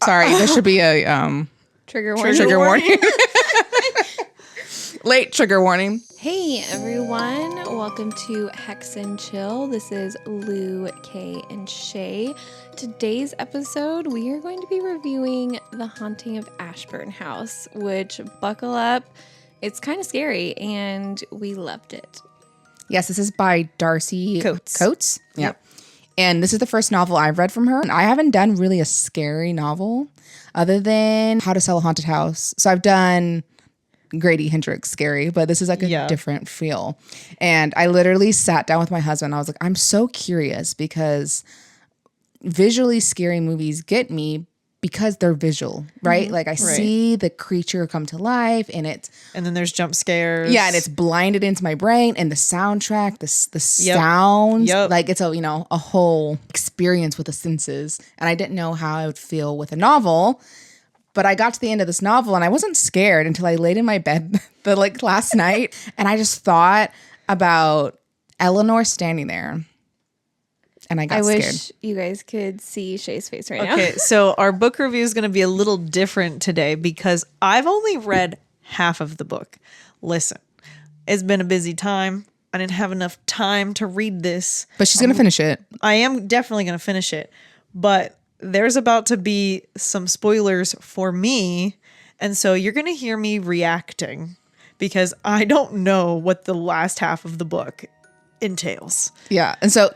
Sorry, there should be a Trigger warning. Trigger warning. Late trigger warning. Hey everyone, welcome to Hex and Chill. This is Lou, Kay, and Shay. Today's episode, we are going to be reviewing The Haunting of Ashburn House, which, buckle up, it's kind of scary, and we loved it. Yes, this is by Darcy Coates. Yep. And this is the first novel I've read from her. I haven't done really a scary novel other than How to Sell a Haunted House. So I've done Grady Hendrix scary, but this is like a different feel. And I literally sat down with my husband. I was like, I'm so curious because visually scary movies get me because they're visual, right? Mm-hmm. Like I see the creature come to life and then there's jump scares. Yeah, and it's blinded into my brain, and the soundtrack, the sounds, like it's a whole experience with the senses. And I didn't know how I would feel with a novel. But I got to the end of this novel and I wasn't scared until I laid in my bed last night, and I just thought about Eleanor standing there. And I got scared. I wish you guys could see Shay's face right now. Okay, so our book review is going to be a little different today because I've only read half of the book. Listen, it's been a busy time. I didn't have enough time to read this. But she's going to finish it. I am definitely going to finish it. But there's about to be some spoilers for me. And so you're going to hear me reacting because I don't know what the last half of the book entails. Yeah. And so,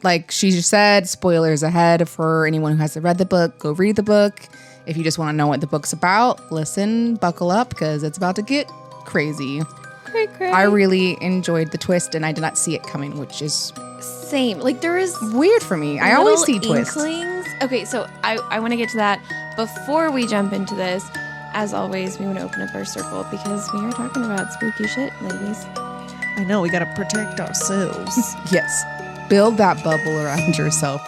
like she just said, spoilers ahead for anyone who hasn't read the book. Go read the book. If you just want to know what the book's about, listen, buckle up because it's about to get crazy. Cray. I really enjoyed the twist and I did not see it coming, which is same. Like there is weird for me. I always see twists. Inklings. Okay, so I want to get to that. Before we jump into this, as always, we want to open up our circle because we are talking about spooky shit, ladies. I know, we got to protect ourselves. Yes. Build that bubble around yourself.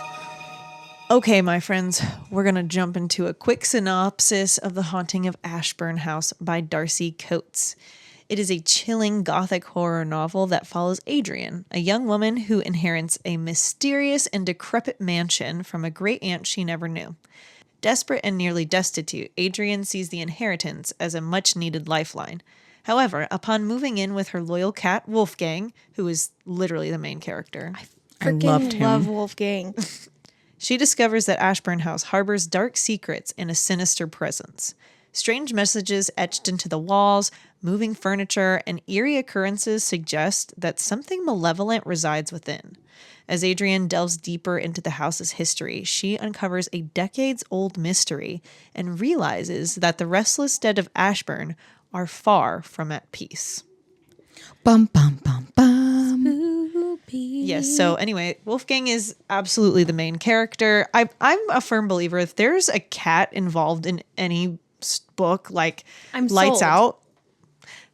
Okay, my friends, we're going to jump into a quick synopsis of The Haunting of Ashburn House by Darcy Coates. It is a chilling Gothic horror novel that follows Adrian, a young woman who inherits a mysterious and decrepit mansion from a great aunt she never knew. Desperate and nearly destitute, Adrian sees the inheritance as a much-needed lifeline. However, upon moving in with her loyal cat, Wolfgang, who is literally the main character. I loved him. Love Wolfgang. She discovers that Ashburn House harbors dark secrets and a sinister presence. Strange messages etched into the walls, moving furniture, and eerie occurrences suggest that something malevolent resides within. As Adrienne delves deeper into the house's history, she uncovers a decades-old mystery and realizes that the restless dead of Ashburn are far from at peace. Bum, bum, bum, bum. Spoopy. Yes, so anyway, Wolfgang is absolutely the main character. I'm a firm believer if there's a cat involved in any book, like Lights Out,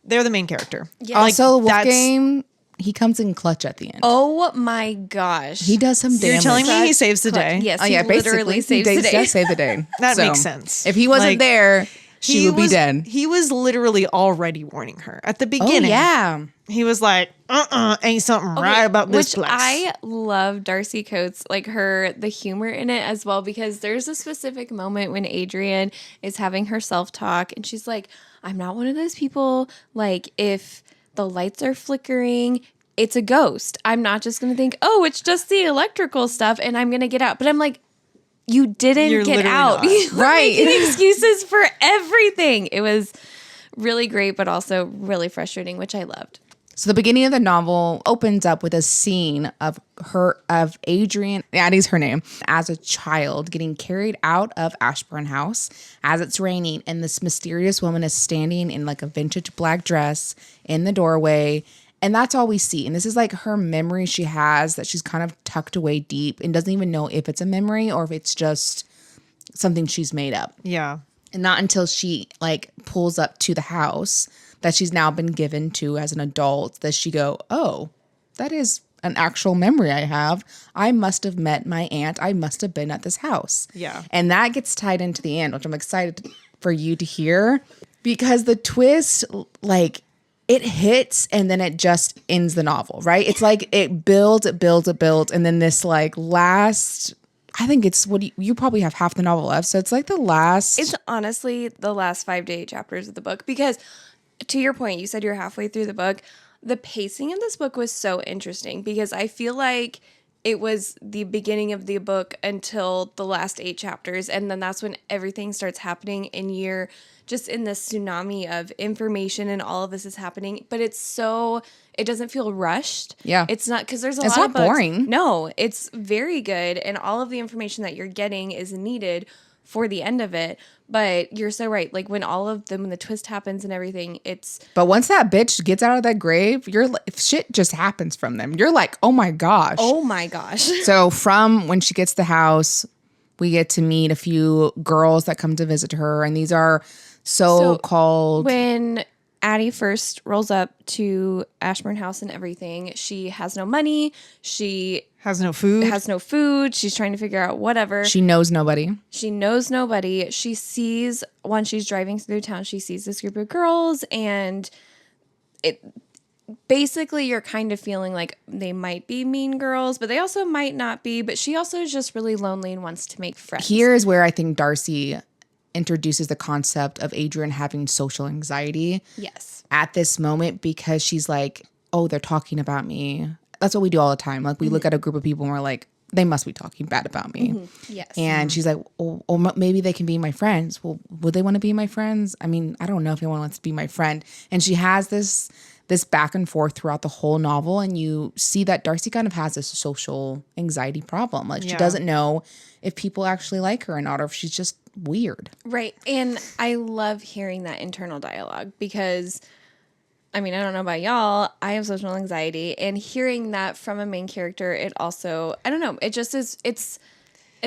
they're the main character. Yeah. Also, Wolfgang, he comes in clutch at the end. Oh my gosh. He does some damage. You're telling me he saves the day? Yes, he literally saves the day. He does save the day. That makes sense. If he wasn't there, she would be dead. He was literally already warning her at the beginning. Oh, yeah. He was like, ain't something right about this place. I love Darcy Coates, like the humor in it as well, because there's a specific moment when Adrienne is having her self-talk and she's like, I'm not one of those people, like if the lights are flickering, it's a ghost. I'm not just going to think, oh, it's just the electrical stuff and I'm going to get out. But I'm like, you didn't get out. You're making excuses for everything. It was really great, but also really frustrating, which I loved. So the beginning of the novel opens up with a scene of Adrienne, Addie's her name, as a child getting carried out of Ashburn House as it's raining. And this mysterious woman is standing in like a vintage black dress in the doorway. And that's all we see. And this is like her memory she has that she's kind of tucked away deep and doesn't even know if it's a memory or if it's just something she's made up. Yeah. And not until she like pulls up to the house that she's now been given to as an adult does she go, oh, that is an actual memory I have. I must have met my aunt. I must have been at this house. Yeah. And that gets tied into the end, which I'm excited for you to hear because the twist, like, it hits and then it just ends the novel, right? It's like it builds, and then this like last I think it's what you probably have half the novel left. So it's like the last. It's honestly the last 5 to 8 chapters of the book because, to your point, you said you're halfway through the book. The pacing of this book was so interesting because I feel like it was the beginning of the book until the last 8 chapters. And then that's when everything starts happening and you're just in this tsunami of information and all of this is happening. But it's so, it doesn't feel rushed. Yeah. It's not, because there's a It's lot not of books. boring. No, it's very good. And all of the information that you're getting is needed for the end of it. But you're so right. Like when all of them, when the twist happens and everything, it's. But once that bitch gets out of that grave, you're like, shit just happens from them. You're like, oh my gosh. Oh my gosh. So from when she gets to the house, we get to meet a few girls that come to visit her. And these are so-called. When Addie first rolls up to Ashburn House and everything, she has no money. She Has no food. has no food. She's trying to figure out whatever. She knows nobody. She knows nobody. She sees, when she's driving through town, she sees this group of girls, and it basically you're kind of feeling like they might be mean girls, but they also might not be. But she also is just really lonely and wants to make friends. Here is where I think Darcy introduces the concept of Adrian having social anxiety. Yes. At this moment, because she's like, oh, they're talking about me. That's what we do all the time. Like we look at a group of people and we're like, they must be talking bad about me. Yes. And she's like, oh, maybe they can be my friends. Well, would they want to be my friends? I mean, I don't know if anyone wants to be my friend. And she has this back and forth throughout the whole novel. And you see that Darcy kind of has this social anxiety problem. Like she doesn't know if people actually like her or not, or if she's just weird. Right. And I love hearing that internal dialogue because, I mean, I don't know about y'all, I have social anxiety, and hearing that from a main character, it also, I don't know, it just is, it's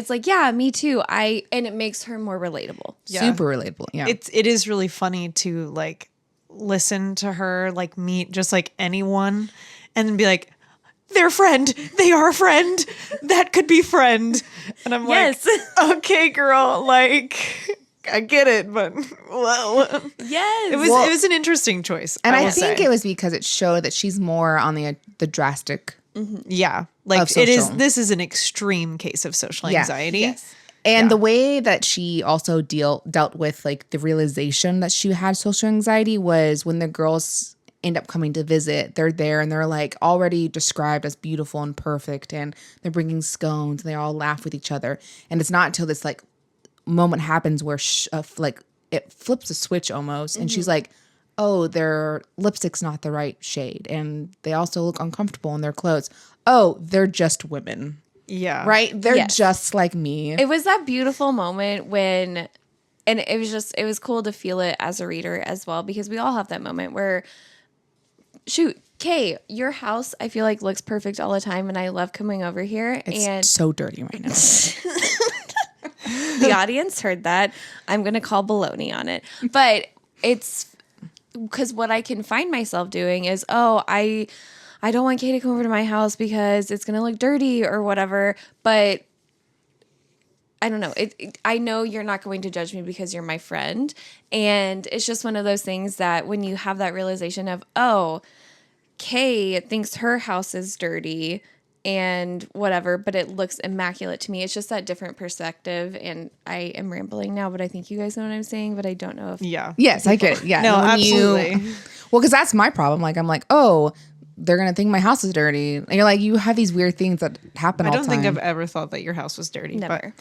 like, yeah, me too. And it makes her more relatable. Yeah. Super relatable. Yeah. It is really funny to like listen to her like meet just like anyone and then be like, their friend, they are a friend, that could be friend. And I'm Yes. like, okay, girl, like I get it, but well, Yes. it was an interesting choice. and I will think say. it was because it showed that she's more on the drastic. Yeah, like Of it is. social. This is an extreme case of social Yeah. anxiety. Yes. And the way that she also dealt with like the realization that she had social anxiety was when the girls end up coming to visit, they're there and they're like already described as beautiful and perfect, and they're bringing scones and they all laugh with each other. And it's not until this like moment happens where like it flips a switch almost, and she's like, oh, their lipstick's not the right shade, and they also look uncomfortable in their clothes. Oh, they're just women. Yeah, Right? They're Yes. just like me. It was that beautiful moment when, and it was cool to feel it as a reader as well, because we all have that moment where, shoot, Kay, your house, I feel like looks perfect all the time, and I love coming over here. It's and so dirty right now. the audience heard that. I'm going to call baloney on it. But it's because what I can find myself doing is, oh, I don't want Kay to come over to my house because it's going to look dirty or whatever. But I don't know. I know you're not going to judge me because you're my friend. And it's just one of those things that when you have that realization of, oh, Kay thinks her house is dirty and whatever, but it looks immaculate to me. It's just that different perspective. And I am rambling now, but I think you guys know what I'm saying, but I don't know if. Yeah. Yes, I get it. Yeah. No, when absolutely. Well, because that's my problem. Like, I'm like, oh, they're going to think my house is dirty. And you're like, you have these weird things that happen I all don't the time. think I've ever thought that your house was dirty. Never.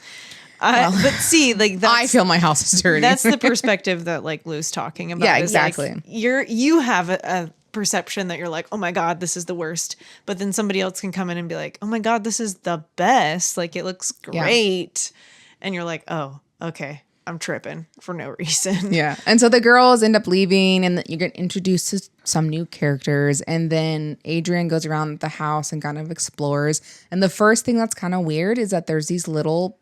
But see, like that's, I feel my house is dirty. that's the perspective that like Lou's talking about. Yeah, is, like, exactly. you have a perception that you're like, oh my God, this is the worst. But then somebody else can come in and be like, oh my God, this is the best. Like it looks great. And you're like, oh, okay, I'm tripping for no reason. Yeah. And so the girls end up leaving, and you get introduced to some new characters. And then Adrian goes around the house and kind of explores. And the first thing that's kind of weird is that there's these little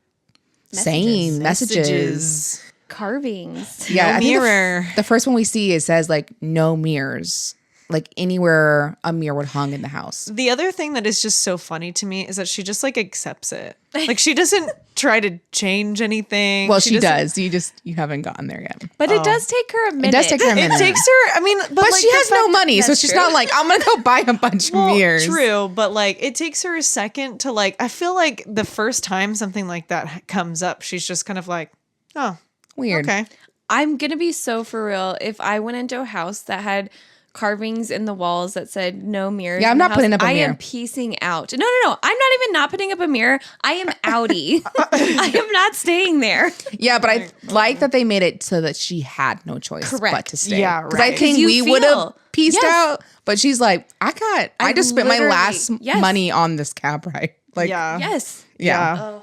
saying messages. Carvings. Yeah. No I think mirror. the first one we see, it says like no mirrors. like anywhere a mirror would hung in the house. The other thing that is just so funny to me is that she just like accepts it. Like she doesn't try to change anything. Well, she does. You haven't gotten there yet. But it does take her a minute. It does take her a minute. It takes her, I mean, But like, she has no money, so she's not like, I'm going to go buy a bunch of mirrors. True, but like it takes her a second to like, I feel like the first time something like that comes up, she's just kind of like, oh, Weird. okay. I'm going to be so for real. If I went into a house that had carvings in the walls that said no mirrors. Yeah, I'm not putting up a mirror. I am piecing out. No. I'm not even not putting up a mirror. I am outie. I am not staying there. Yeah, but I like that they made it so that she had no choice but to stay. Yeah, Because I right. think You we would have feel- pieced yes. out, but she's like, I just spent my literally- last yes. money on this cab ride. Like, Yeah. Yes. Yeah.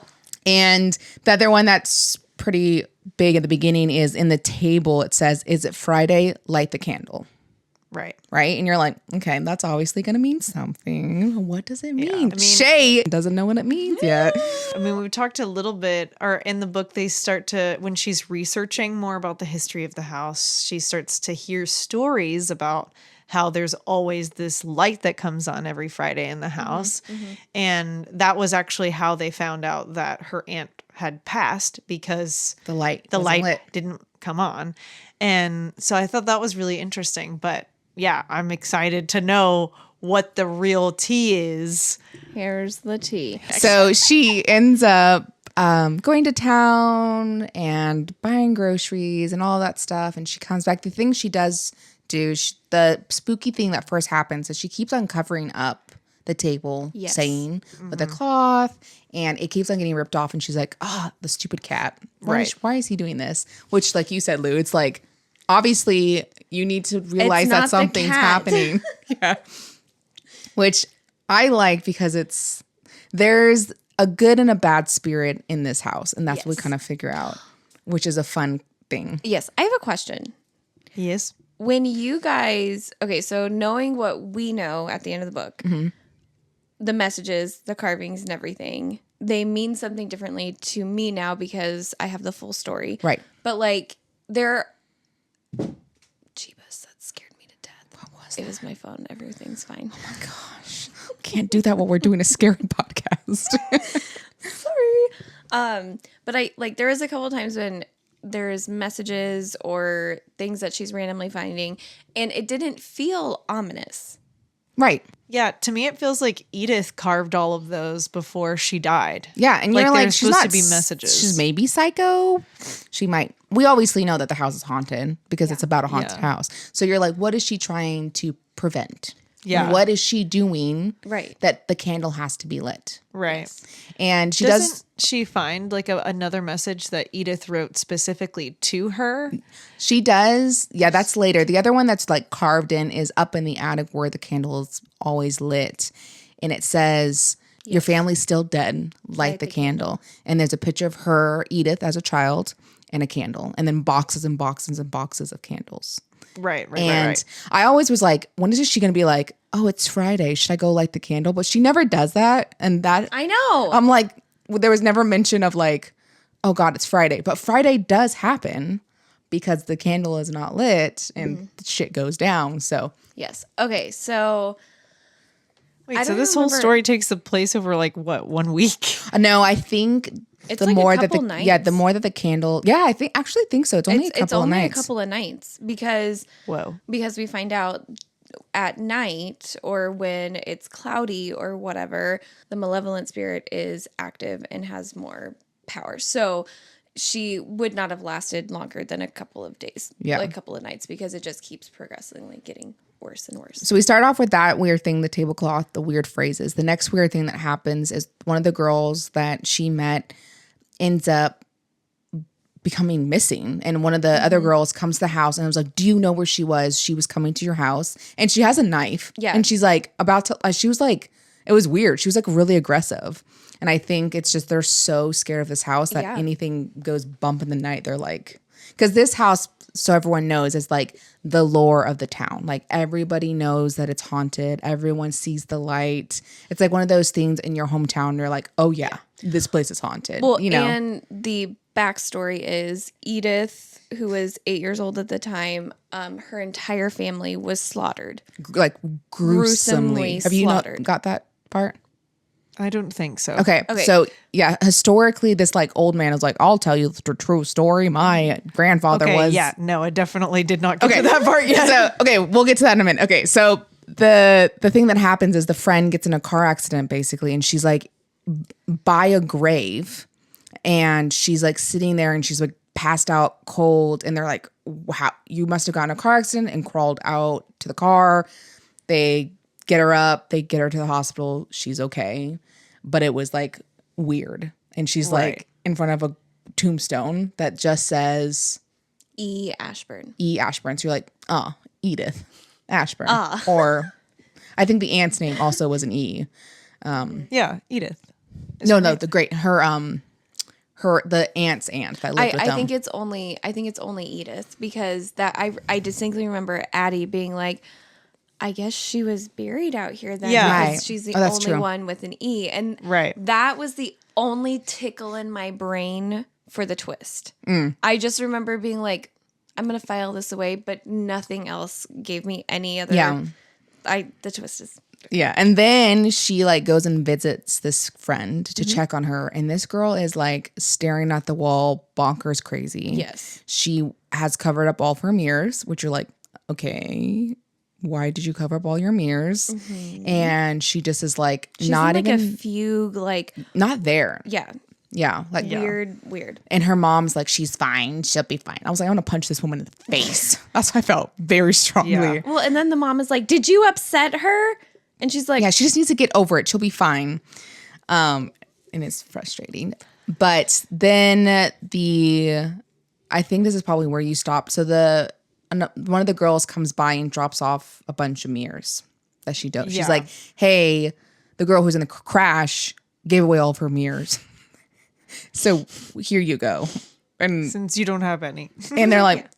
And the other one that's pretty big at the beginning is in the table, it says, "Is it Friday? Light the candle." Right. Right? And you're like, okay, that's obviously going to mean something. What does it mean? I mean- Shay doesn't know what it means yet. I mean, we've talked a little bit, or in the book, they start to, when she's researching more about the history of the house, she starts to hear stories about how there's always this light that comes on every Friday in the house. And that was actually how they found out that her aunt had passed, because The light the wasn't light lit. didn't come on. And so I thought that was really interesting. But yeah, I'm excited to know what the real tea is. Here's the tea. So she ends up going to town and buying groceries and all that stuff. And she comes back. The thing she does do, the spooky thing that first happens is she keeps on covering up the table, Yes. saying with a cloth, and it keeps on getting ripped off. And she's like, the stupid cat. Why is he doing this? Which, like you said, Lou, it's like, obviously you need to realize not that the something's cat. happening. Yeah. Which I like because there's a good and a bad spirit in this house. And that's what we Yes. kind of figure out, which is a fun thing. Yes. I have a question. Yes. When you guys, okay, so knowing what we know at the end of the book, the messages, the carvings, and everything, they mean something differently to me now because I have the full story. Right. But like, Jeebus, that scared me to death. What was It was my phone. Everything's fine. Gosh, can't do that while we're doing a scary podcast. Sorry. But I like there is a couple of times when there's messages or things that she's randomly finding, and it didn't feel ominous. Right. Yeah, to me, it feels like Edith carved all of those before she died. Yeah, and Like, you're like, there's she's supposed not to be messages. She's maybe psycho. She might. We obviously know that the house is haunted because it's about a haunted house. So you're like, what is she trying to prevent? Yeah. What is she doing? Right. That the candle has to be lit. Right. And she Doesn't she find like another message that Edith wrote specifically to her? She does. Yeah, that's later. The other one that's like carved in is up in the attic where the candle is always lit. And it says, your family's still dead. Light the candle. And there's a picture of her, Edith, as a child, and a candle. And then boxes and boxes and boxes of candles. Right. And I always was like, when is she going to be like, oh, it's Friday. Should I go light the candle? But she never does that. And that, I know. I'm like, there was never mention of like, oh God, it's Friday. But Friday does happen because the candle is not lit and shit goes down. So Yes. Okay. So Wait, I so don't this whole remember- story takes the place over like what, 1 week? no, I think It's the like a more that couple nights. the more that the candle, I actually think so. It's only a couple it's only of nights. a couple of nights because Whoa. we find out at night or when it's cloudy or whatever, the malevolent spirit is active and has more power. So she would not have lasted longer than a couple of days, like a couple of nights, because it just keeps progressively getting worse and worse. So we start off with that weird thing, the tablecloth, the weird phrases. The next weird thing that happens is one of the girls that she met ends up becoming missing. And one of the other girls comes to the house and I was like, do you know where she was? She was coming to your house and she has a knife. Yeah. And she's like she was like, it was weird. She was like really aggressive. And I think it's just, they're so scared of this house that anything goes bump in the night. They're like, because this house, so everyone knows, is like the lore of the town. Like everybody knows that it's haunted. Everyone sees the light. It's like one of those things in your hometown. You're like, oh yeah, this place is haunted. Well, you know? and the backstory is Edith, who was 8 years old at the time, her entire family was slaughtered. Like gruesomely. Have you not slaughtered. got that part? I don't think so. Okay. So yeah, historically, this like old man is like, I'll tell you the true story. My grandfather Okay, was. yeah, no, I definitely did not get to that part yet. So okay, we'll get to that in a minute. Okay, so the thing that happens is the friend gets in a car accident basically, and she's like by a grave, and she's like sitting there, and she's like passed out cold, and they're like, "Wow, you must have gotten in a car accident and crawled out to the car." They get her up, they get her to the hospital. She's okay, but it was like weird, and she's like in front of a tombstone that just says E. Ashburn. E. Ashburn. So you're like, oh, Edith Ashburn. Or I think the aunt's name also was an E. Yeah, Edith. No, the great the aunt's aunt that lived with them. I think it's only Edith, because that I distinctly remember Addie being like, I guess she was buried out here then, Yeah. because Right. she's the that's only true. one with an E. And Right. that was the only tickle in my brain for the twist. I just remember being like, I'm going to file this away, but nothing else gave me any other. Yeah. The twist is. Yeah. And then she like goes and visits this friend to check on her. And this girl is like staring at the wall, bonkers crazy. Yes. She has covered up all of her mirrors, which you're like, okay, why did you cover up all your mirrors? And she just is like She's not in like even a fugue, like, not there. yeah. Yeah. Like Weird. And her mom's like, she's fine. She'll be fine. I was like, I want to punch this woman in the face. That's how I felt very strongly. Yeah. Yeah. Well, and then the mom is like, did you upset her? And she's like, She just needs to get over it. She'll be fine. And it's frustrating. But then I think this is probably where you stopped. So one of the girls comes by and drops off a bunch of mirrors that she does. She's Yeah. like, hey, the girl who's in the crash gave away all of her mirrors. So here you go. And Since you don't have any. and they're like,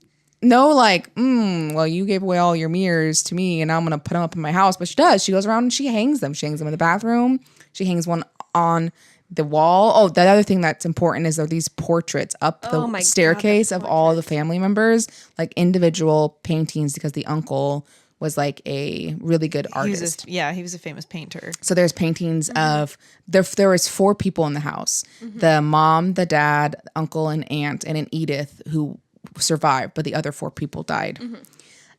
no, like, well, you gave away all your mirrors to me, and I'm gonna put them up in my house. But she does. She goes around and she hangs them. She hangs them in the bathroom. She hangs one on the wall. Oh, the other thing that's important is there are these portraits up Oh my the God, staircase the of all the family members, like individual paintings, because the uncle was like a really good artist. He was a famous painter. So there's paintings of there was 4 people in the house: the mom, the dad, uncle, and aunt, and an Edith who survived, but the other 4 people died.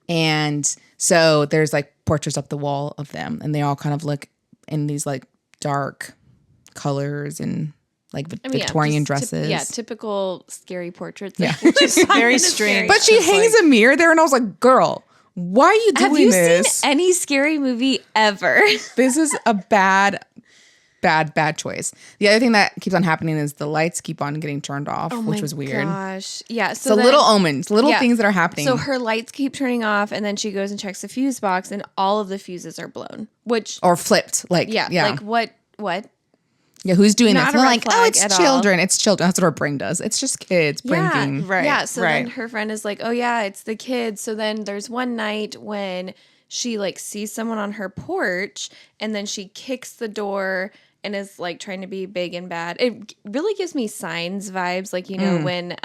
And so there's like portraits up the wall of them, and they all kind of look in these like dark colors and like Victorian dresses. Typical scary portraits. Yeah. Very strange. But she It's hangs like- a mirror there, and I was like, girl, why are you doing Have you this? seen any scary movie ever? This is a bad choice. The other thing that keeps on happening is the lights keep on getting turned off, which was weird. Gosh. Yeah. So then- little omens, little yeah. things that are happening. So her lights keep turning off, and then she goes and checks the fuse box, and all of the fuses are blown. Which, or flipped. Like, yeah. like what? Yeah, who's doing Not this? a And they're red like, oh, flag it's at all. children. It's children. That's what our brain does. It's just kids pranking. Right. Yeah. So then right. her friend is like, oh yeah, it's the kids. So then there's one night when she like sees someone on her porch, and then she kicks the door and is like trying to be big and bad. It really gives me Signs vibes, like, you know, when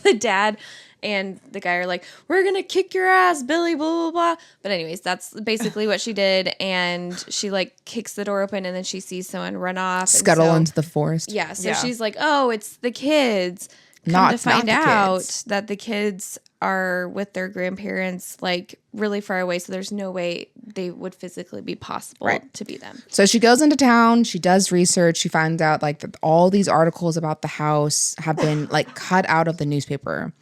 the dad and the guy are like, we're gonna kick your ass, Billy, blah blah blah. But anyways, that's basically what she did, and she like kicks the door open, and then she sees someone run off, and Scuttle so- into the forest. Yeah, so Yeah. she's like, "Oh, it's the kids." Come Not- to find not the out kids. that the kids are with their grandparents, like really far away, so there's no way they would physically be possible Right. to be them. So she goes into town. She does research. She finds out like that all these articles about the house have been like cut out of the newspaper,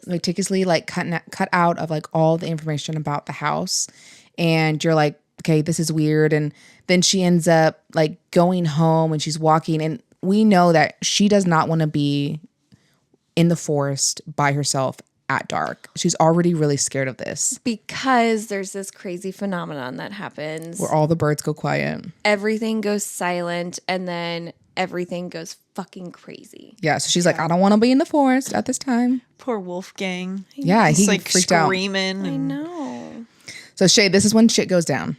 meticulously like cut out of like all the information about the house. And you're like, okay, this is weird. And then she ends up like going home, and she's walking, and we know that she does not want to be in the forest by herself at dark. She's already really scared of this, Because there's this crazy phenomenon that happens. where all the birds go quiet. Everything goes silent, and then everything goes fucking crazy. Yeah, so she's like, I don't want to be in the forest at this time. Poor Wolfgang. Yeah, He's he like freaked out. screaming. I know. So Shay, this is when shit goes down.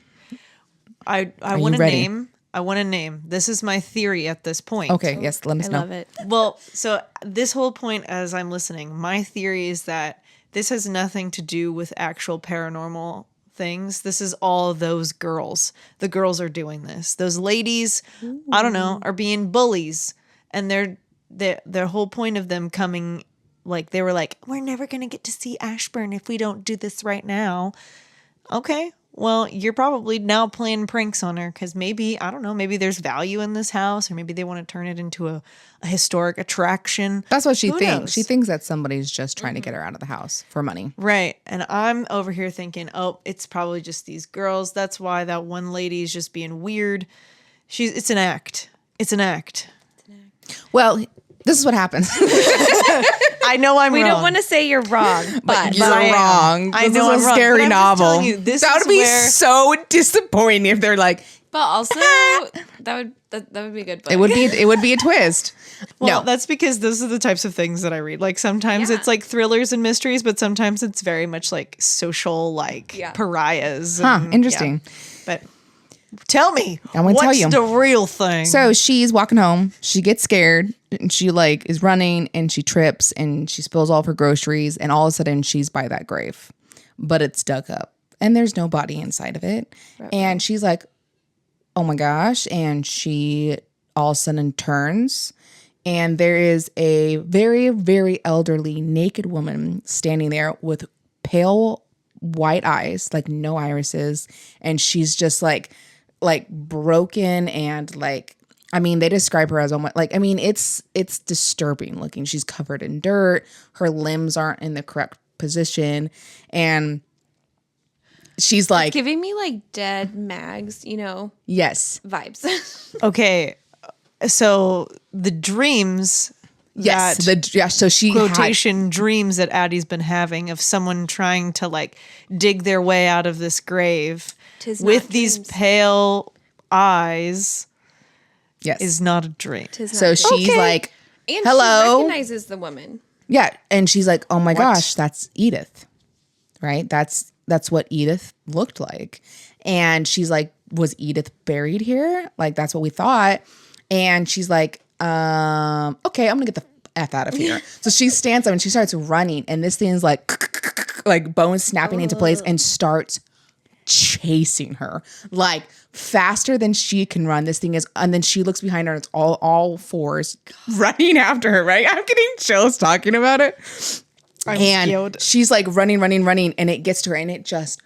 I you want to ready? name I want a name. This is my theory at this point. Okay, yes, let us I know. love it. Well, so this whole point as I'm listening, my theory is that this has nothing to do with actual paranormal things. This is all those girls. The girls are doing this. Those ladies, I don't know, are being bullies. And their whole point of them coming, like, they were like, we're never going to get to see Ashburn if we don't do this right now. Okay. Well, you're probably now playing pranks on her because maybe, I don't know, maybe there's value in this house or maybe they want to turn it into a historic attraction. That's what she Who thinks. knows? She thinks that somebody's just trying to get her out of the house for money. Right. And I'm over here thinking, oh, it's probably just these girls. That's why that one lady is just being weird. It's an act. It's an act. Well, this is what happens. I know I'm We wrong. don't want to say you're wrong, but You're I am. wrong. I This know is I'm a wrong, scary but I'm just novel. telling you, this That is would be where- so disappointing if they're like, but also that would be a good book. it would be a twist. Well, No. that's because those are the types of things that I read. Like sometimes Yeah. it's like thrillers and mysteries, but sometimes it's very much like social, like Yeah. pariahs. Huh, and- interesting. yeah. But tell me, I'm gonna tell what's you. the real thing? So she's walking home. She gets scared and she like is running and she trips and she spills all of her groceries and all of a sudden she's by that grave, but it's dug up and there's no body inside of it. And she's like, oh my gosh. And she all of a sudden turns and there is a very, very elderly naked woman standing there with pale white eyes, like no irises. And she's just like broken and like, I mean, they describe her as almost like, I mean, it's disturbing looking. She's covered in dirt. Her limbs aren't in the correct position. And she's like, giving me like dead Mags, yes, vibes. Okay, so the dreams, yes. that So she had, quotation dreams that Addie's been having of someone trying to like dig their way out of this grave 'Tis not with these dreams. pale eyes yes. is not a dream. So she's Okay. like, And hello. she recognizes the woman. yeah. And she's like, oh my gosh, that's Edith. Right? That's what Edith looked like. And she's like, was Edith buried here? Like, that's what we thought. And she's like, okay, I'm gonna get the F out of here. So she stands up and she starts running, and this thing's like bones snapping into place and starts chasing her like faster than she can run. This thing is, and then she looks behind her and it's all fours running after her, right? I'm getting chills talking about it. And scared. she's like running, and it gets to her and it just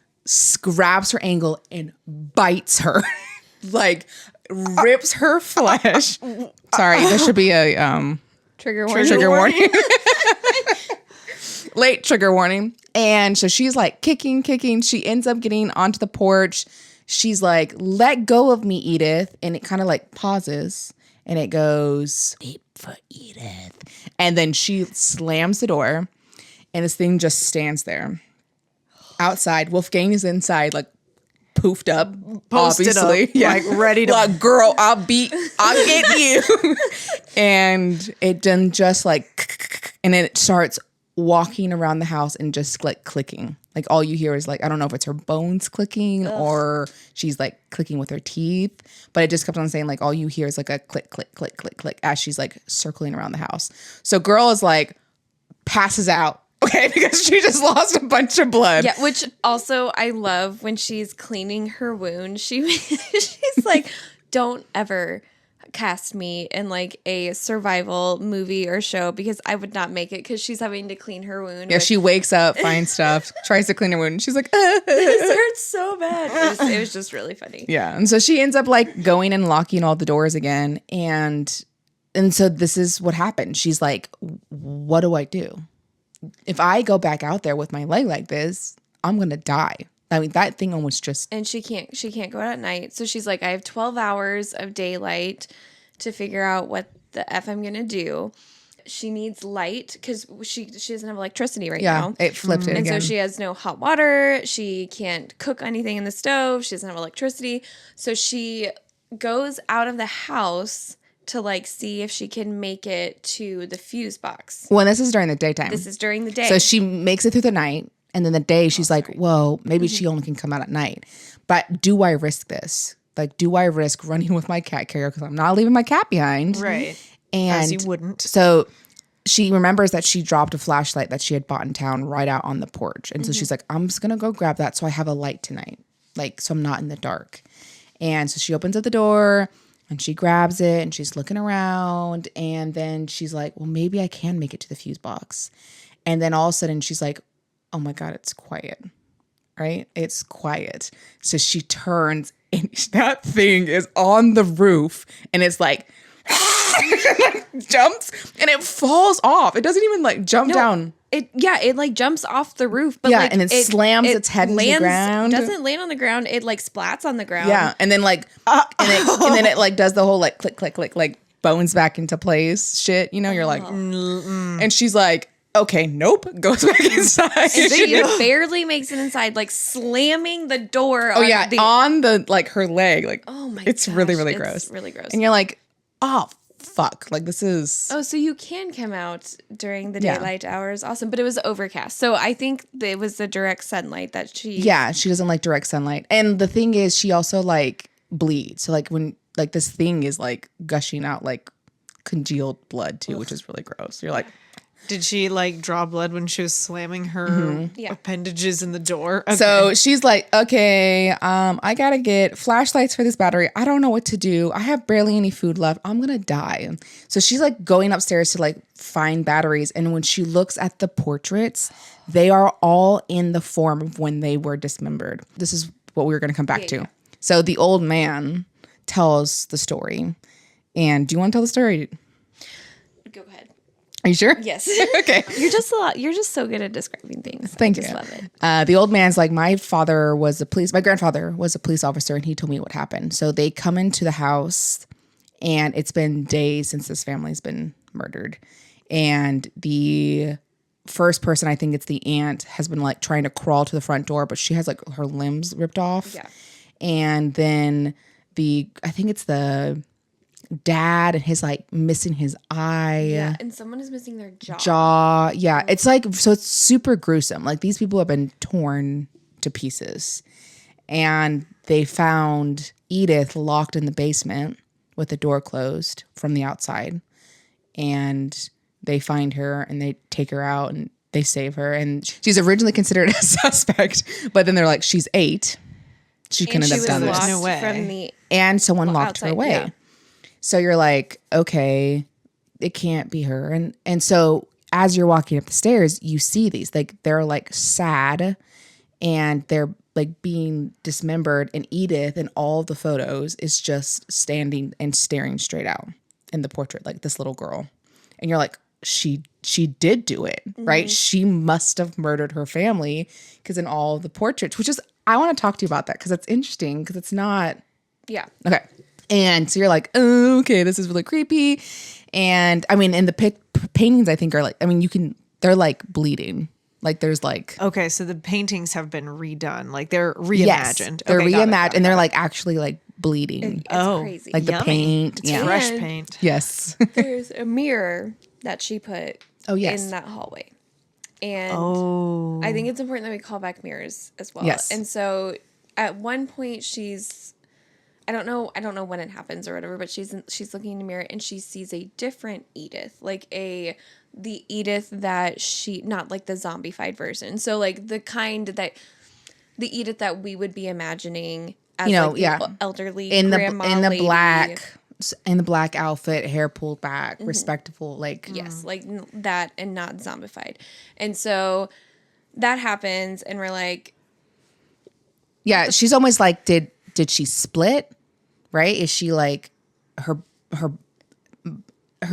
grabs her ankle and bites her, like rips her flesh. Sorry, there should be a Trigger warning. trigger warning. Late trigger warning. And so she's like kicking. She ends up getting onto the porch. She's like, let go of me, Edith. And it kind of like pauses and it goes, wait for Edith. And then she slams the door and this thing just stands there. Outside, Wolfgang is inside, like poofed up, Posted obviously. up, like, ready to- Like, girl, I'll get you. And it then just like, and then it starts walking around the house and just like clicking. Like all you hear is like, I don't know if it's her bones clicking or she's like clicking with her teeth, but it just kept on saying like all you hear is like a click, click, click, click, click as she's like circling around the house. So girl is like passes out. Okay, because she just lost a bunch of blood. Yeah, which also I love when she's cleaning her wound. She's like, don't ever cast me in like a survival movie or show because I would not make it because she's having to clean her wound. Yeah, she wakes up, finds stuff, tries to clean her wound, and she's like, This hurts so bad. It was just really funny. yeah. And so she ends up like going and locking all the doors again. And so this is what happened. She's like, what do I do? If I go back out there with my leg like this, I'm going to die. I mean, that thing almost just, And she can't go out at night. So she's like, I have 12 hours of daylight to figure out what the F I'm going to do. She needs light because she doesn't have electricity right yeah, now. it flipped it And again. so she has no hot water. She can't cook anything in the stove. She doesn't have electricity. So she goes out of the house to like see if she can make it to the fuse box. Well, this is during the daytime. This is during the day. So she makes it through the night. And then the day she's like, whoa, maybe she only can come out at night. But do I risk this? Like, do I risk running with my cat carrier because I'm not leaving my cat behind? Right. And As you wouldn't. So she remembers that she dropped a flashlight that she had bought in town right out on the porch. And so she's like, I'm just going to go grab that so I have a light tonight. Like, so I'm not in the dark. And so she opens up the door and she grabs it and she's looking around. And then she's like, well, maybe I can make it to the fuse box. And then all of a sudden she's like, oh my God, it's quiet. Right? It's quiet. So she turns and that thing is on the roof and it's like, jumps and it falls off. It doesn't even like jump down. It like jumps off the roof, but and it slams its head into the ground. Doesn't land on the ground. It like splats on the ground. Yeah, and then like and then it like does the whole like click click click like bones back into place shit. You know, you're like, and she's like, okay, nope, goes back inside. She barely makes it inside, like slamming the door. On the like her leg. Like, oh my, it's really really gross. It's really gross. And you're like, oh fuck, like this is. Oh, so you can come out during the daylight hours. Awesome. But it was overcast. So I think it was the direct sunlight that she. Yeah, she doesn't like direct sunlight. And the thing is, she also like bleeds. So like when like this thing is like gushing out like congealed blood too, which is really gross. You're like. Did she like draw blood when she was slamming her appendages in the door? Okay. So she's like, okay, I gotta get flashlights for this battery. I don't know what to do. I have barely any food left. I'm gonna die. So she's like going upstairs to like find batteries. And when she looks at the portraits, they are all in the form of when they were dismembered. This is what we were gonna come back to. So the old man tells the story. And do you want to tell the story? Go ahead. Are you sure? Yes. Okay. You're just so good at describing things. Thank you. I just love it. The old man's like, my grandfather was a police officer and he told me what happened. So they come into the house and it's been days since this family's been murdered. And the first person, I think it's the aunt, has been like trying to crawl to the front door, but she has like her limbs ripped off. Yeah. And then I think it's the dad and his like missing his eye. Yeah, and someone is missing their jaw. Yeah, it's like, so it's super gruesome. Like these people have been torn to pieces. And they found Edith locked in the basement with the door closed from the outside. And they find her and they take her out and they save her. And she's originally considered a suspect, but then they're like, she's 8. She couldn't have done this. No way. From the And someone locked her away. Yeah. So you're like, okay, it can't be her. And so as you're walking up the stairs, you see these, like they're like sad and they're like being dismembered. And Edith in all the photos is just standing and staring straight out in the portrait, like this little girl. And you're like, she did do it, right? She must have murdered her family because in all the portraits, which is, I want to talk to you about that because it's interesting because it's not. Yeah. Okay. And so you're like, oh, okay, this is really creepy. And I mean, in the paintings, I think are like, I mean, they're like bleeding. Like there's like. Okay, so the paintings have been redone. Like they're reimagined. Yes, they're reimagined and they're like actually like bleeding. It's crazy. Like the paint. It's yeah. fresh paint. Yes. There's a mirror that she put in that hallway. And I think it's important that we call back mirrors as well. Yes. And so at one point I don't know when it happens or whatever, but she's looking in the mirror and she sees a different Edith, like the Edith that not like the zombified version. So like the Edith that we would be imagining as the elderly grandma in the lady. in the black outfit, hair pulled back, respectable, like yes, like that and not zombified. And so that happens and we're like, yeah, she's almost like, did she split? Right? Is she like her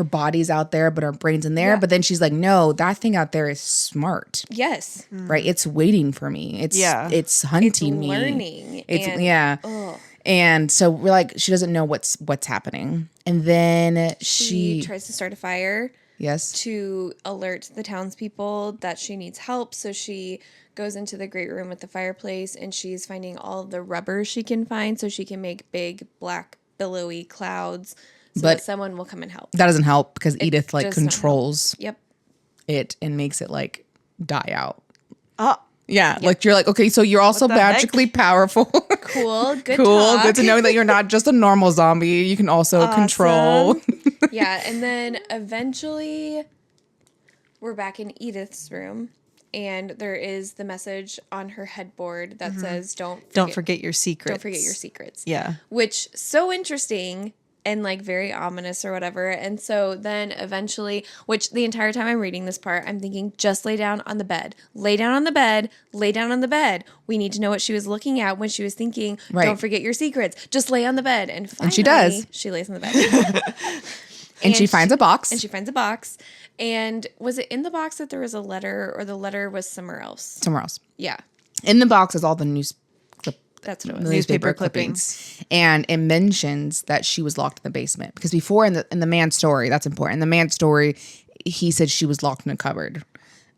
body's out there, but her brain's in there? Yeah. But then she's like, no, that thing out there is smart. Yes. Right? It's waiting for me. It's hunting me. Learning. And so we're like, she doesn't know what's happening. And then she tries to start a fire. Yes. To alert the townspeople that she needs help. So she goes into the great room with the fireplace and she's finding all of the rubber she can find so she can make big black billowy clouds so that someone will come and help. That doesn't help because Edith like controls it and makes it like die out. Yeah, like you're like, okay, so you're also the heck? magically powerful. Cool. Good Cool. talk. Good to know that you're not just a normal zombie. You can also control. Yeah, and then eventually we're back in Edith's room, and there is the message on her headboard that says, Don't forget your secrets. Don't forget your secrets. Yeah. Which, so interesting and like very ominous or whatever. And so then eventually, which the entire time I'm reading this part, I'm thinking, just lay down on the bed. Lay down on the bed. Lay down on the bed. We need to know what she was looking at when she was thinking, Right. don't forget your secrets. Just lay on the bed. And finally, she does. She lays on the bed. And she finds a box. And she finds a box. And was it in the box that there was a letter, or the letter was somewhere else? Somewhere else. Yeah. In the box is all the That's what it was. newspaper clippings. And it mentions that she was locked in the basement. Because before in the man's story, that's important. In the man's story, he said she was locked in a cupboard.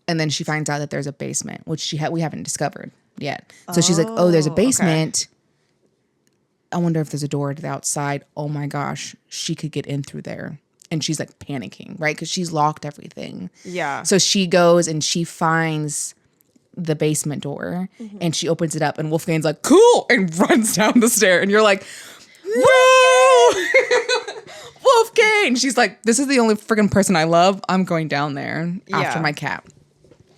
And then she finds out that there's a basement, which we haven't discovered yet. So she's like, oh, there's a basement. Okay. I wonder if there's a door to the outside. Oh my gosh, she could get in through there. And she's like panicking, right? Because she's locked everything. Yeah. So she goes and she finds the basement door and she opens it up and Wolfgang's like, cool, and runs down the stair. And you're like, whoa, Wolfgang. She's like, this is the only freaking person I love. I'm going down there after my cat.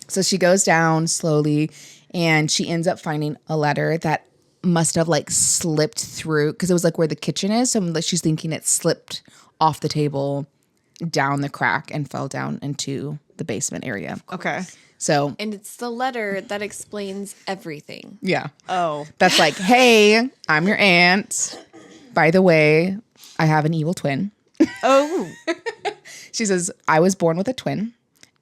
So she goes down slowly and she ends up finding a letter that must have like slipped through, because it was like where the kitchen is. So she's thinking it slipped off the table down the crack and fell down into the basement area. Okay. So, And it's the letter that explains everything. yeah. Oh. That's like, hey, I'm your aunt. By the way, I have an evil twin. Oh. She says, I was born with a twin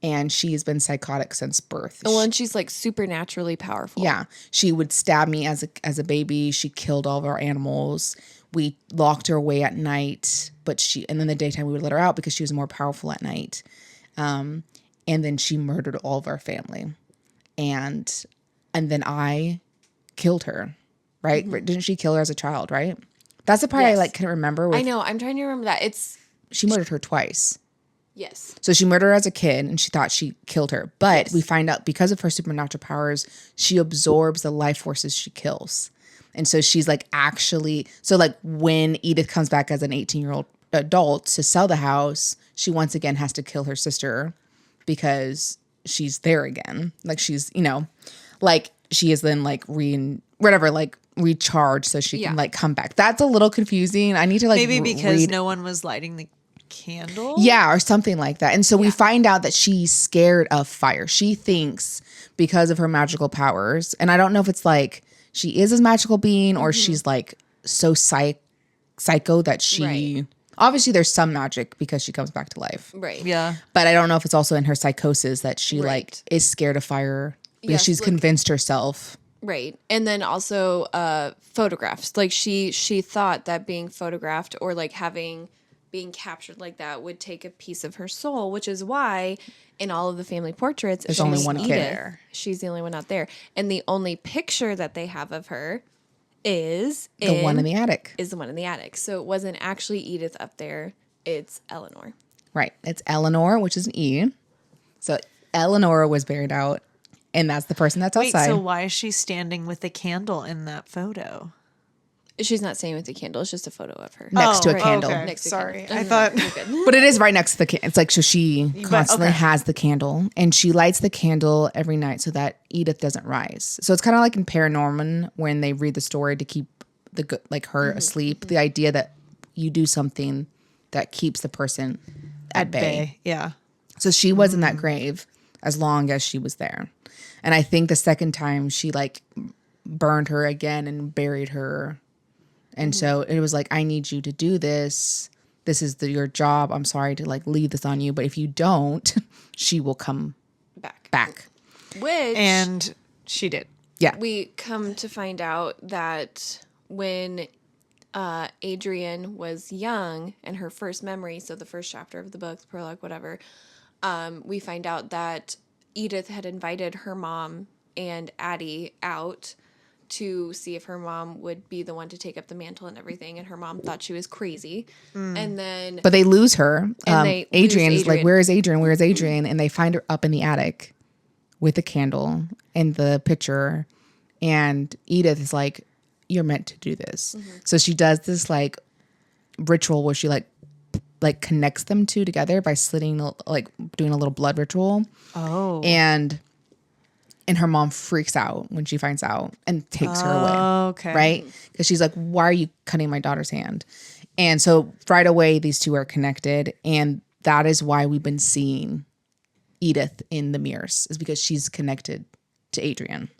and she's been psychotic since birth. Well, and she's like supernaturally powerful. Yeah. She would stab me as a baby. She killed all of our animals. We locked her away at night, and then the daytime we would let her out because she was more powerful at night. And then she murdered all of our family. And then I killed her, right? Mm-hmm. Didn't she kill her as a child, right? That's the part I like couldn't remember. I know. I'm trying to remember that. She murdered her twice. Yes. So she murdered her as a kid and she thought she killed her. But we find out because of her supernatural powers, she absorbs the life forces she kills. And so she's like like when Edith comes back as an 18-year-old adult to sell the house, she once again has to kill her sister because she's there again. Like she's, like she is then like recharged so she can like come back. That's a little confusing. I need to like maybe because no one was lighting the candle. Yeah, or something like that. And so we find out that she's scared of fire. She thinks because of her magical powers, and I don't know if it's like she is a magical being or she's like so psycho that she obviously there's some magic because she comes back to life. Right. Yeah. But I don't know if it's also in her psychosis that she like is scared of fire because she's convinced herself. Right. And then also photographs. Like she thought that being photographed or like being captured like that would take a piece of her soul, which is why in all of the family portraits, there's only one kid there. She's the only one out there. And the only picture that they have of her is the one in the attic. Is the one in the attic. So it wasn't actually Edith up there. It's Eleanor. Right. It's Eleanor, which is an E. So Eleanor was buried out, and that's the person that's outside. Wait, so why is she standing with the candle in that photo? She's not staying with the candle. It's just a photo of her. Next to a candle. Okay. Next to Sorry. candle. I thought. But it is right next to the candle. It's like, so she constantly has the candle and she lights the candle every night so that Edith doesn't rise. So it's kind of like in Paranorman when they read the story to keep her asleep. The idea that you do something that keeps the person at bay. Yeah. So she was in that grave as long as she was there. And I think the second time she like burned her again and buried her. And so it was like, I need you to do this. This is your job. I'm sorry to like leave this on you. But if you don't, she will come back. And she did. Yeah. We come to find out that when Adrian was young and her first memory, so the first chapter of the book, prologue, whatever, we find out that Edith had invited her mom and Addie out to see if her mom would be the one to take up the mantle and everything, and her mom thought she was crazy. And then But they lose her. And they lose Adrian's Adrian. like, where is Adrian? Where is Adrian? And they find her up in the attic with a candle in the picture, and Edith is like, you're meant to do this. So she does this like ritual where she like connects them two together by slitting, like doing a little blood ritual. Oh. And her mom freaks out when she finds out and takes her away. Okay. Right? Because she's like, why are you cutting my daughter's hand? And so right away, these two are connected. And that is why we've been seeing Edith in the mirrors, is because she's connected to Adrian.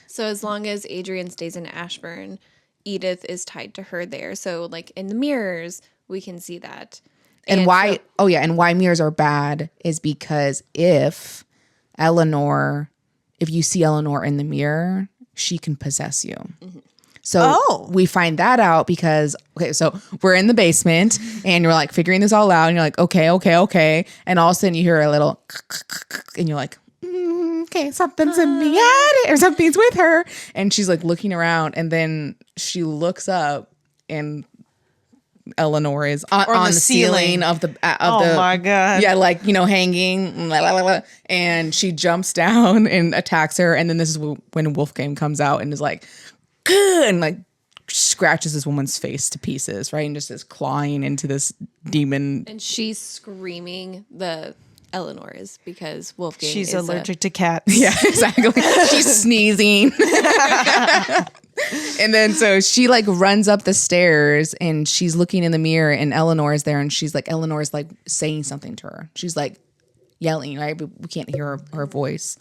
So as long as Adrian stays in Ashburn, Edith is tied to her there. So like in the mirrors, we can see that. And why, and why mirrors are bad is because if you see Eleanor in the mirror, she can possess you. So we find that out because, so we're in the basement and you're like figuring this all out and you're like, okay. And all of a sudden you hear a little and you're like, okay, something's in the attic or something's with her. And she's like looking around and then she looks up and Eleanor is on the ceiling of the my God. Yeah, like, hanging, and she jumps down and attacks her. And then this is when Wolfgang comes out and is like, and like scratches this woman's face to pieces, right? And just is clawing into this demon. And she's screaming, the Eleanor is, because Wolfgang She's is allergic to cats. Yeah, exactly. She's sneezing. And then so she like runs up the stairs and she's looking in the mirror and Eleanor is there and Eleanor's like saying something to her. She's like yelling, right? But we can't hear her voice.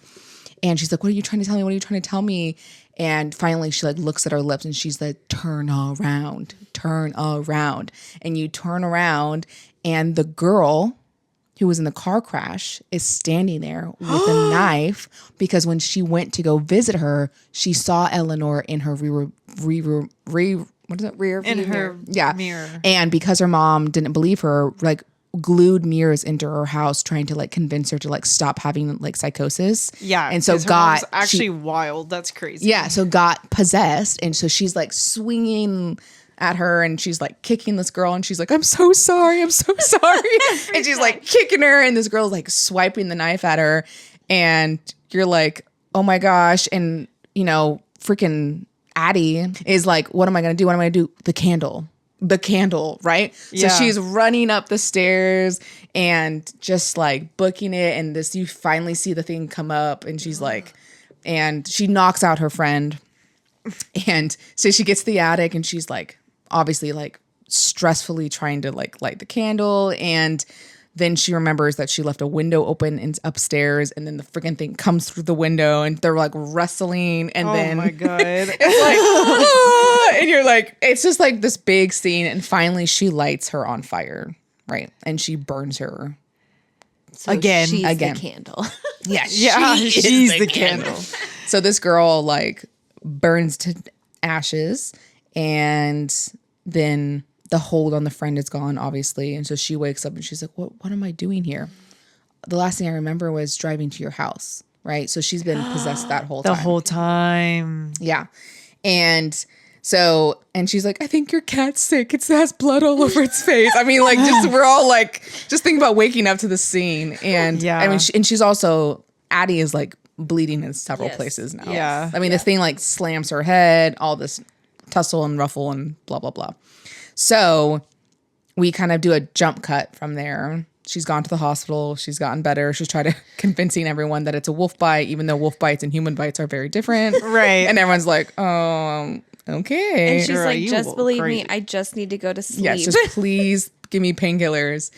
And she's like, what are you trying to tell me? What are you trying to tell me? And finally she like looks at her lips and she's like, turn around. And you turn around and the girl who was in the car crash is standing there with a knife because when she went to go visit her, she saw Eleanor in her rear view mirror. Yeah. Mirror. And because her mom didn't believe her, like glued mirrors into her house trying to like convince her to like stop having like psychosis. Yeah. And so her mom's actually wild. That's crazy. Yeah. So got possessed. And so she's like swinging at her and she's like kicking this girl and she's like, I'm so sorry. And she's like kicking her and this girl's like swiping the knife at her and you're like, oh my gosh. And freaking Addie is like, what am I going to do? What am I going to do? The candle, right? Yeah. So she's running up the stairs and just like booking it. And you finally see the thing come up and she's like, and she knocks out her friend. And so she gets to the attic and she's like, obviously like stressfully trying to like light the candle. And then she remembers that she left a window open upstairs and then the freaking thing comes through the window and they're like wrestling. And then oh my God. it's like, and you're like, it's just like this big scene. And finally she lights her on fire. Right. And she burns her. So Again. she's the candle. Yeah. She's the candle. So this girl like burns to ashes and then the hold on the friend is gone, obviously. And so she wakes up and she's like, what am I doing here? The last thing I remember was driving to your house, right? So she's been possessed that whole time. The whole time. Yeah. And so, and she's like, I think your cat's sick. It has blood all over its face. I mean, like, we're all like, just think about waking up to the scene. And yeah. I mean, and she's also, Addie is like bleeding in several places now. Yeah. I mean, this thing like slams her head, all this tussle and ruffle and blah, blah, blah. So we kind of do a jump cut from there. She's gone to the hospital. She's gotten better. She's trying to convincing everyone that it's a wolf bite, even though wolf bites and human bites are very different. Right. And everyone's like, oh, okay. And she's Girl, like, you just believe crazy. me, I just need to go to sleep. Yes, just please give me painkillers.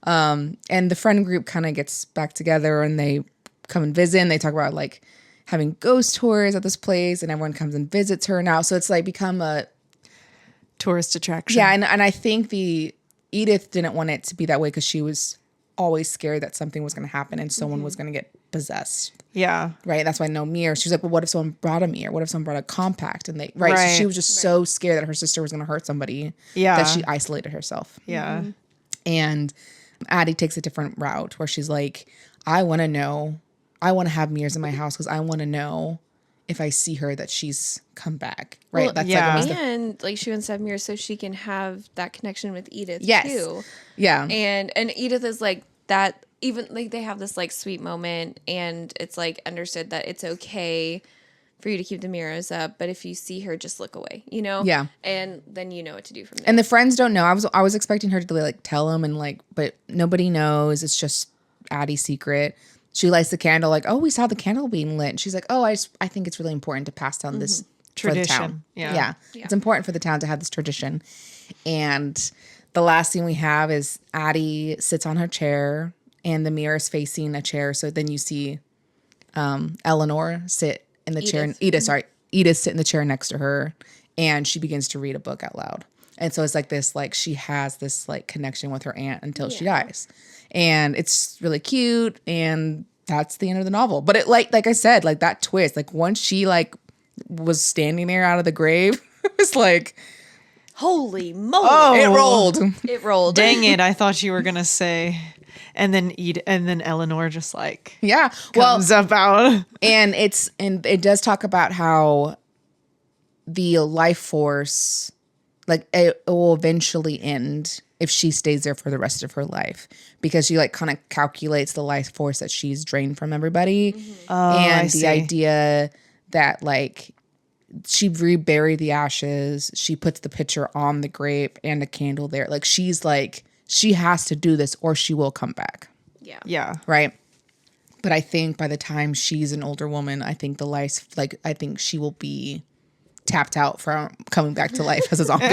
And the friend group kind of gets back together and they come and visit and they talk about like having ghost tours at this place and everyone comes and visits her now. So it's like become a tourist attraction. Yeah, and I think Edith didn't want it to be that way because she was always scared that something was going to happen and someone was going to get possessed. Yeah. Right? That's why no mirror. She's like, well, what if someone brought a mirror? What if someone brought a compact? And right. So she was just so scared that her sister was going to hurt somebody that she isolated herself. Yeah. And Addie takes a different route where she's like, I want to know. I want to have mirrors in my house because I want to know if I see her that she's come back. Right? Well, That's yeah. like almost and like she wants to have mirrors so she can have that connection with Edith Yes. too. Yeah. And Edith is like, that even like they have this like sweet moment, and it's like understood that it's okay for you to keep the mirrors up, but if you see her, just look away, you know? Yeah. And then you know what to do from there. And the friends don't know. I was expecting her to like tell them and like, but nobody knows. It's just Addie's secret. She lights the candle like, oh, we saw the candle being lit. And she's like, oh, I think it's really important to pass down this Tradition. for the town. Yeah. It's important for the town to have this tradition. And the last scene we have is Addie sits on her chair and the mirror is facing a chair. So then you see Eleanor sit in the chair. Edith sit in the chair next to her, and she begins to read a book out loud. And so it's like this, like she has this like connection with her aunt until she dies. And it's really cute, and that's the end of the novel. But it like I said, like that twist, like once she like was standing there out of the grave, it was like, holy moly. Oh, it rolled. It rolled. Dang it! I thought you were gonna say, and then Eleanor just like Yeah. comes up out. And it does talk about how the life force, like it will eventually end if she stays there for the rest of her life, because she like kind of calculates the life force that she's drained from everybody. Oh, And I the see. idea that like she reburied the ashes, she puts the picture on the grave and a candle there. Like she's like, she has to do this or she will come back. Yeah. Yeah. Right. But I think by the time she's an older woman, I think the life, like, I think she will be tapped out from coming back to life as a zombie.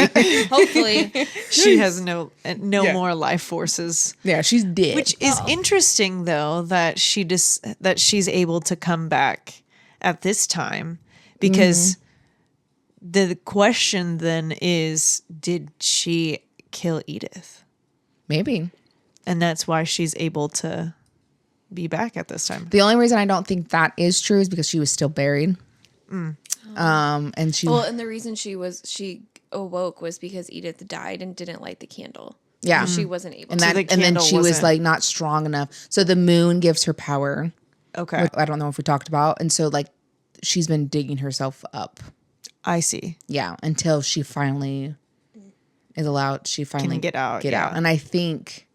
Hopefully. She has no Yeah. more life forces. Yeah, she's dead. Which is interesting, though, that that she's able to come back at this time, because the question then is, did she kill Edith? Maybe. And that's why she's able to be back at this time. The only reason I don't think that is true is because she was still buried. And she, Well, and the reason she awoke was because Edith died and didn't light the candle. yeah. She wasn't able And, to. that, the and then candle she was wasn't- like not strong enough. So the moon gives her power. Okay. Which I don't know if we talked about. And so like she's been digging herself up. I see. Yeah, until she finally is allowed. She finally get out, Get out, yeah. and I think,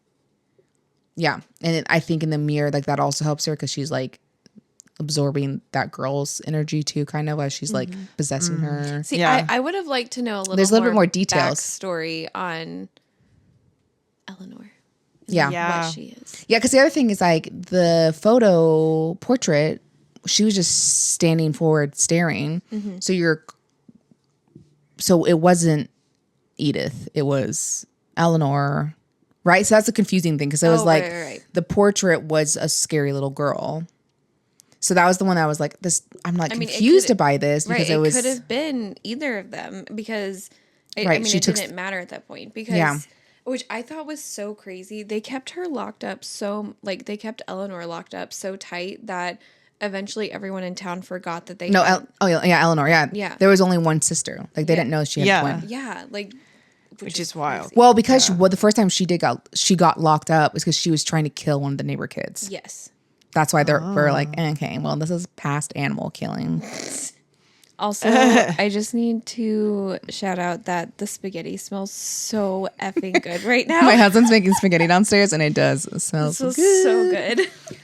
I think in the mirror, like that also helps her because she's like absorbing that girl's energy too, kind of as she's like possessing her. See, Yeah. I would have liked to know a little. There's a little bit more details. Backstory on Eleanor. Yeah, Yeah. What she is. yeah. Because the other thing is like the photo portrait, she was just standing forward, staring. So it wasn't Edith. It was Eleanor. Right? So that's a confusing thing because it was like right. the portrait was a scary little girl. So that was the one that I was like, this. I'm like I mean, it confused could- by this because Right. it was could have been either of them because Right, I mean, she it took- didn't matter at that point because. Yeah. Which I thought was so crazy. They kept her locked up they kept Eleanor locked up so tight that eventually everyone in town forgot that they no. had, Eleanor. Yeah, Yeah. There was only one sister. Like they didn't know she had Yeah. twins. yeah, like Which is wild. crazy. Well, because the first time she got locked up was because she was trying to kill one of the neighbor kids. Yes. That's why we're like, okay, well, this is past animal killing. Also, I just need to shout out that the spaghetti smells so effing good right now. My husband's making spaghetti downstairs, and it does. It smells This good. was so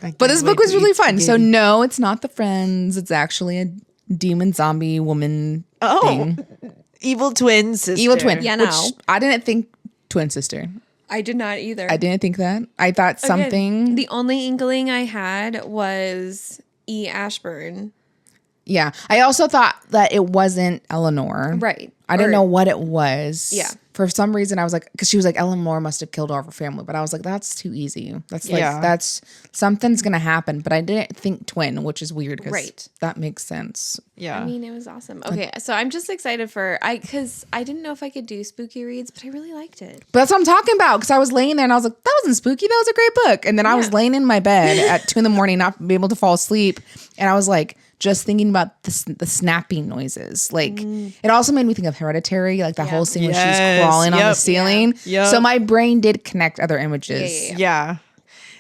good. But this book was really fun. So no, it's not the Friends. It's actually a demon zombie woman thing. Evil twin sister. Evil twin. Yeah, which no. I didn't think twin sister. I did not either. I didn't think that. I thought Again, something. The only inkling I had was E. Ashburn. Yeah. I also thought that it wasn't Eleanor. Right. I didn't Or- know what it was. Yeah. For some reason, I was like, because she was like, Eleanor must have killed all of her family. But I was like, that's too easy. That's like, Yeah. that's something's going to happen. But I didn't think twin, which is weird because Right. that makes sense. Yeah. I mean, it was awesome. Okay, so I'm just excited because I didn't know if I could do spooky reads, but I really liked it. But that's what I'm talking about. Because I was laying there and I was like, that wasn't spooky. That was a great book. And then I was Yeah. laying in my bed at 2 a.m, not be able to fall asleep. And I was like, just thinking about the snapping noises. Like, it also made me think of Hereditary, like that whole scene where she's Yes. crawling on the Yep. ceiling. Yep. So my brain did connect other images. Yeah. Yeah.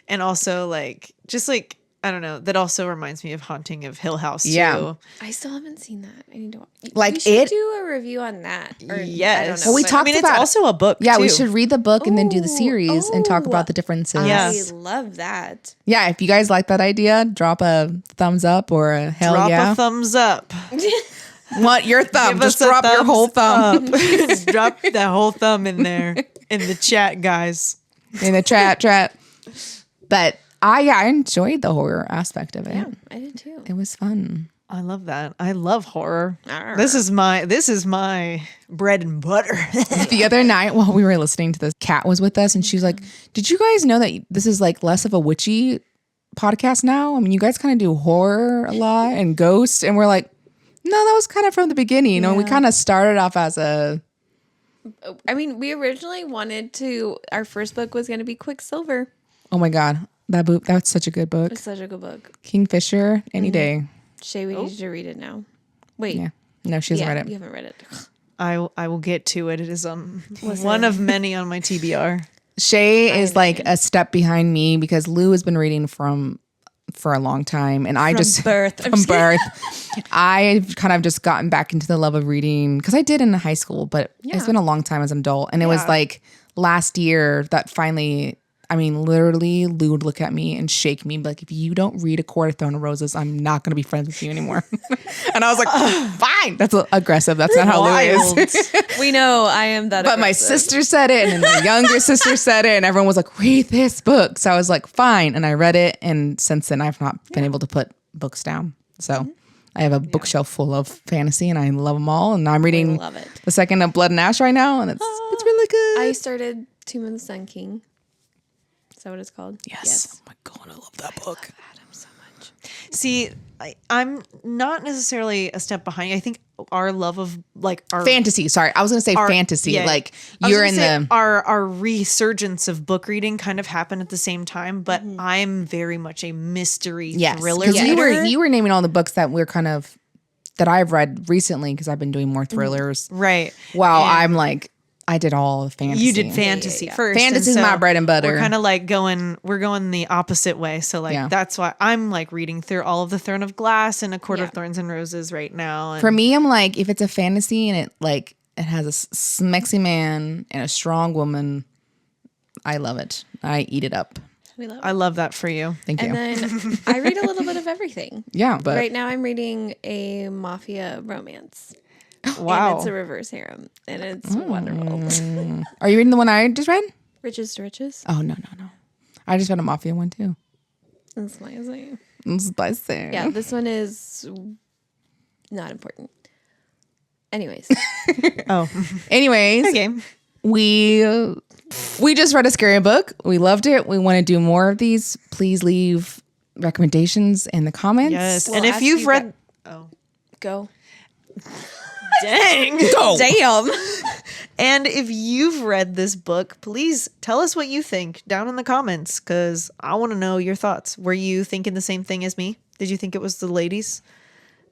And also like just like I don't know. That also reminds me of Haunting of Hill House, too. Yeah. I still haven't seen that. I need to watch. Like we should it- do a review on that. Or, Yes. I don't know. Well, we but- talked it's about also a book, Yeah, too. we should read the book and then do the Ooh, series and talk oh. about the differences. Yeah. I love that. Yeah, if you guys like that idea, drop a thumbs up or a hell Drop yeah. a thumbs up. Want your thumb? Give Just us a drop your whole thumbs thumb up. Just drop that whole thumb in there in the chat, guys. in the chat. But I enjoyed the horror aspect of it. Yeah, I did too. It was fun. I love that. I love horror. Arr. This is my bread and butter. The other night while we were listening to this, Kat was with us and she was like, "Did you guys know that this is like less of a witchy podcast now? I mean, you guys kind of do horror a lot and ghosts." And we're like, "No, that was kind of from the beginning. You know, we kind of started off as a I mean, we originally wanted to. Our first book was going to be Quicksilver. oh my god, that's such a good book. It's such a good book. Kingfisher, any day. Shay, we need you to read it now. Wait, Yeah, no, she hasn't read you it. haven't read it. I will get to it. It is one of many on my TBR. Shay is like a step behind me because Lou has been reading for a long time, and I just birth. from birth. I've kind of just gotten back into the love of reading because I did in high school, but it's been a long time as an adult, and it was like last year that finally. I mean, literally, Lou would look at me and shake me, like, if you don't read A Court of Thorn and Roses, I'm not going to be friends with you anymore. And I was like, fine. That's aggressive. That's not how Lou is. We know I am that. But my aggressive. sister said it, and then my younger sister said it, and everyone was like, read this book. So I was like, fine. And I read it, and since then, I've not been able to put books down. So I have a bookshelf full of fantasy, and I love them all. And I'm reading love it. the second of Blood and Ash right now, and it's really good. I started Tomb of the Sun King. Is that what it's called? Yes. Oh my God, I love that book. Adam so much. See, I'm not necessarily a step behind. I think our love of like our Fantasy. Sorry, I was going to say fantasy. yeah. Like I was you're gonna in say the. our resurgence of book reading kind of happened at the same time, but I'm very much a mystery thriller because reader. you were naming all the books that we're kind of that I've read recently because I've been doing more thrillers. right. Wow, And I'm like I did all the fantasy. you did fantasy first. Fantasy's and my bread and butter. We're kind of like we're going the opposite way. So like Yeah. that's why I'm like reading through all of the Throne of Glass and A Court of Thorns and Roses right now. And For me, I'm like if it's a fantasy and it has a smexy man and a strong woman, I love it. I eat it up. We love it. I love that for you. Thank you. And then I read a little bit of everything. Yeah, but Right now I'm reading a mafia romance. Wow. And it's a reverse harem. And it's wonderful. are you reading the one I just read? Riches to Riches. Oh no. I just read a mafia one too. That's amazing. It's spicy. Yeah, this one is not important. Anyways. Oh, Anyways, okay. we just read a scary book. We loved it. We want to do more of these. Please leave recommendations in the comments. Yes. Well, and if after you've you read Go. Dang. Damn. And if you've read this book, please tell us what you think down in the comments because I want to know your thoughts. Were you thinking the same thing as me? Did you think it was the ladies?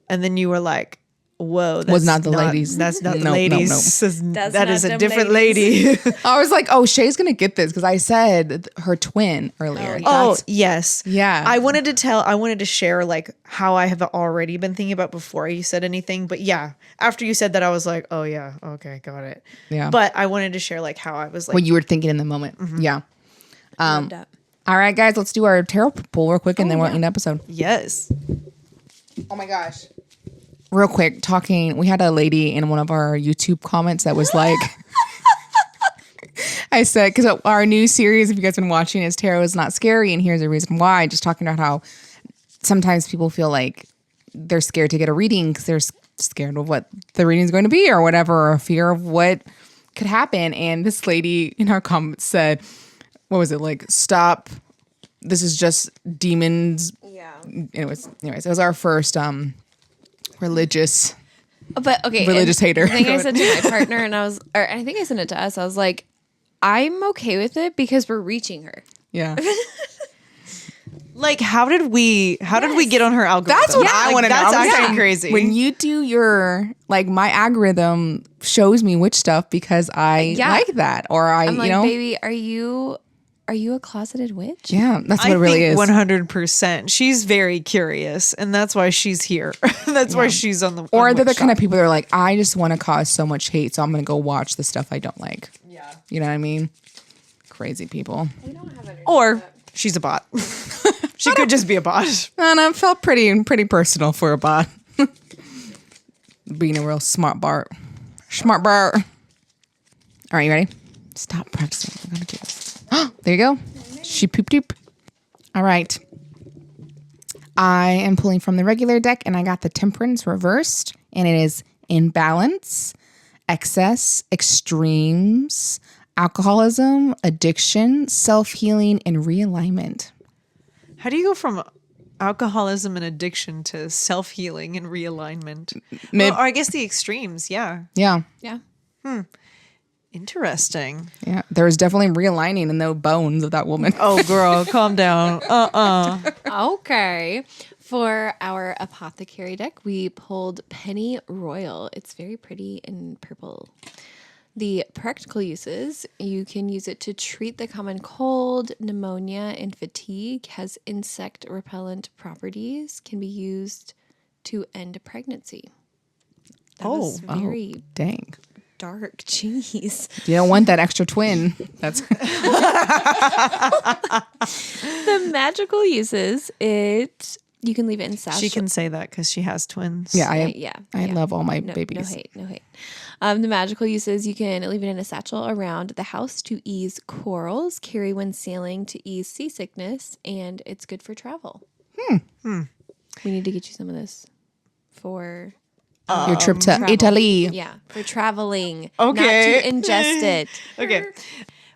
And then you were like, whoa, that's not the ladies. That's not the Nope, nope, ladies. That's That not is a them different ladies. lady. I was like, oh, Shay's going to get this because I said her twin earlier. Oh, That's- yes. Yeah. I wanted to share like how I have already been thinking about before you said anything. But yeah, after you said that, I was like, oh yeah, okay, got it. Yeah. But I wanted to share like how I was like, what you were thinking in the moment. Yeah. Loved it. All right, guys, let's do our tarot pool real quick and then we'll end the episode. yes. Oh my gosh. Real quick, we had a lady in one of our YouTube comments that was like, I said, because our new series, if you guys have been watching, is Tarot is Not Scary, and here's the reason why. Just talking about how sometimes people feel like they're scared to get a reading because they're scared of what the reading is going to be or whatever, or fear of what could happen. And this lady in our comments said, what was it, like, stop, this is just demons. Yeah. Anyways, it was our first religious But okay. religious hater. I think I said to my partner and I think I sent it to us. I was like, I'm okay with it because we're reaching her. Yeah. Like, how did we get on her algorithm? That's what Yeah, I like, want to know. That's I was actually saying, crazy. When you do your, like, my algorithm shows me witch stuff because I Yeah. like that. Or I'm like, you know, baby, are you are you a closeted witch? Yeah, that's what it really is. 100%. She's very curious, and that's why she's here. That's why she's on the. Or on they're the Witch kind of Shop. people that are like, I just want to cause so much hate, so I'm going to go watch the stuff I don't like. Yeah. You know what I mean? Crazy people. Or she's a bot. She could just be a bot. And I felt pretty personal for a bot. Being a real smart Bart. Smart Bart. All right, you ready? Stop practicing. I'm going to do this. There you go. She poop doop. All right. I am pulling from the regular deck, and I got the Temperance reversed, and it is imbalance, excess, extremes, alcoholism, addiction, self-healing, and realignment. How do you go from alcoholism and addiction to self-healing and realignment? Or I guess the extremes. Yeah. Yeah. Yeah. Interesting. Yeah. There's definitely realigning in the bones of that woman. Oh, girl, calm down. Okay. For our apothecary deck, we pulled Penny Royal. It's very pretty in purple. The practical uses, you can use it to treat the common cold, pneumonia, and fatigue, has insect repellent properties, can be used to end pregnancy. That was very Dang. dark. Jeez. You don't want that extra twin. That's The magical uses, you can leave it in satchel. She can say that because she has twins. yeah. I Yeah. love all my No babies. hate, no hate. The magical uses, you can leave it in a satchel around the house to ease quarrels, carry when sailing to ease seasickness, and it's good for travel. We need to get you some of this for Your trip to travel. Italy. Yeah, for traveling. Okay. Not to ingest it. Okay.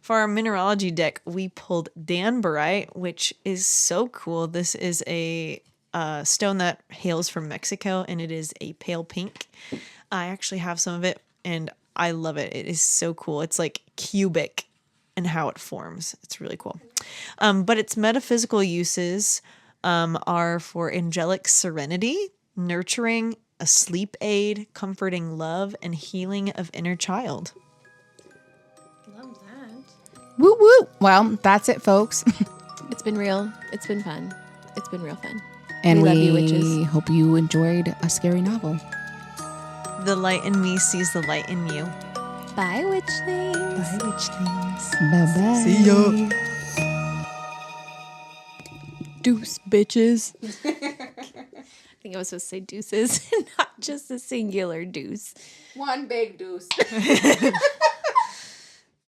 For our mineralogy deck, we pulled Danburite, which is so cool. This is a stone that hails from Mexico, and it is a pale pink. I actually have some of it, and I love it. It is so cool. It's like cubic in how it forms. It's really cool. But its metaphysical uses are for angelic serenity, nurturing, a sleep aid, comforting love, and healing of inner child. Love that. Woo woo. Well, that's it, folks. It's been real. It's been fun. It's been real fun. And We we love you, witches. hope you enjoyed a scary novel. The light in me sees the light in you. Bye, witchlings. Bye, witchlings. Bye-bye. See ya. Deuce, bitches. I think I was supposed to say deuces, not just a singular deuce. One big deuce.